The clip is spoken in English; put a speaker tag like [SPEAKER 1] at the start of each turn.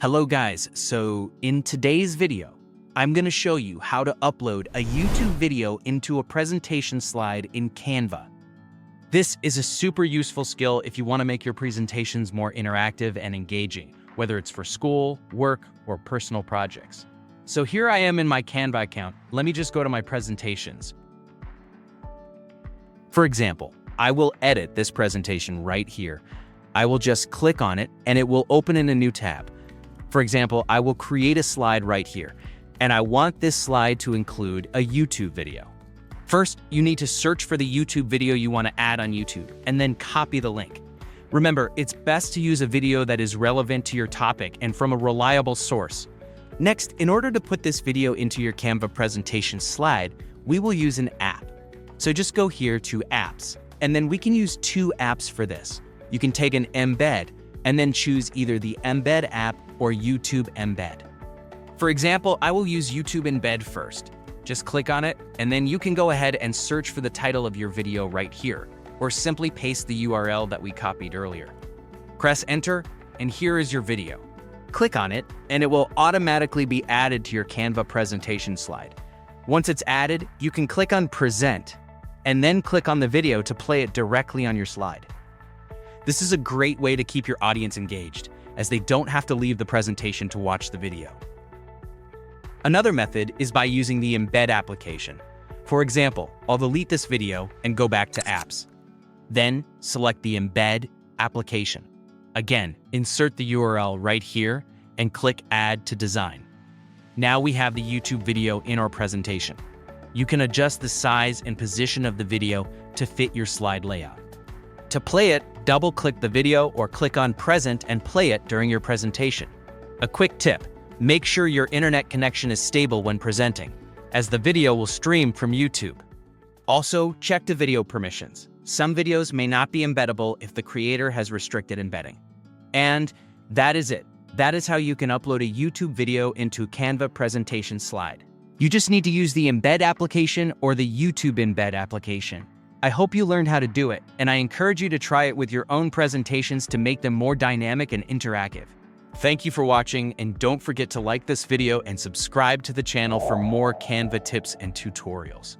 [SPEAKER 1] Hello guys, so in today's video, I'm going to show you how to upload a YouTube video into a presentation slide in Canva. This is a super useful skill if you want to make your presentations more interactive and engaging, whether it's for school, work, or personal projects. So here I am in my Canva account. Let me just go to my presentations. For example, I will edit this presentation right here. I will just click on it and it will open in a new tab. For example, I will create a slide right here, and I want this slide to include a YouTube video. First, you need to search for the YouTube video you want to add on YouTube, and then copy the link. Remember, it's best to use a video that is relevant to your topic and from a reliable source. Next, in order to put this video into your Canva presentation slide, we will use an app. So just go here to Apps, and then we can use two apps for this. You can take an embed, and then choose either the embed app or YouTube embed. For example, I will use YouTube embed first. Just click on it, and then you can go ahead and search for the title of your video right here, or simply paste the URL that we copied earlier. Press enter, and here is your video. Click on it, and it will automatically be added to your Canva presentation slide. Once it's added, you can click on present, and then click on the video to play it directly on your slide. This is a great way to keep your audience engaged, as they don't have to leave the presentation to watch the video. Another method is by using the embed application. For example, I'll delete this video and go back to Apps. Then select the embed application. Again, insert the URL right here and click Add to Design. Now we have the YouTube video in our presentation. You can adjust the size and position of the video to fit your slide layout. To play it, double-click the video or click on Present and play it during your presentation. A quick tip, make sure your internet connection is stable when presenting, as the video will stream from YouTube. Also, check the video permissions. Some videos may not be embeddable if the creator has restricted embedding. And that is it. That is how you can upload a YouTube video into Canva presentation slide. You just need to use the embed application or the YouTube embed application. I hope you learned how to do it, and I encourage you to try it with your own presentations to make them more dynamic and interactive. Thank you for watching, and don't forget to like this video and subscribe to the channel for more Canva tips and tutorials.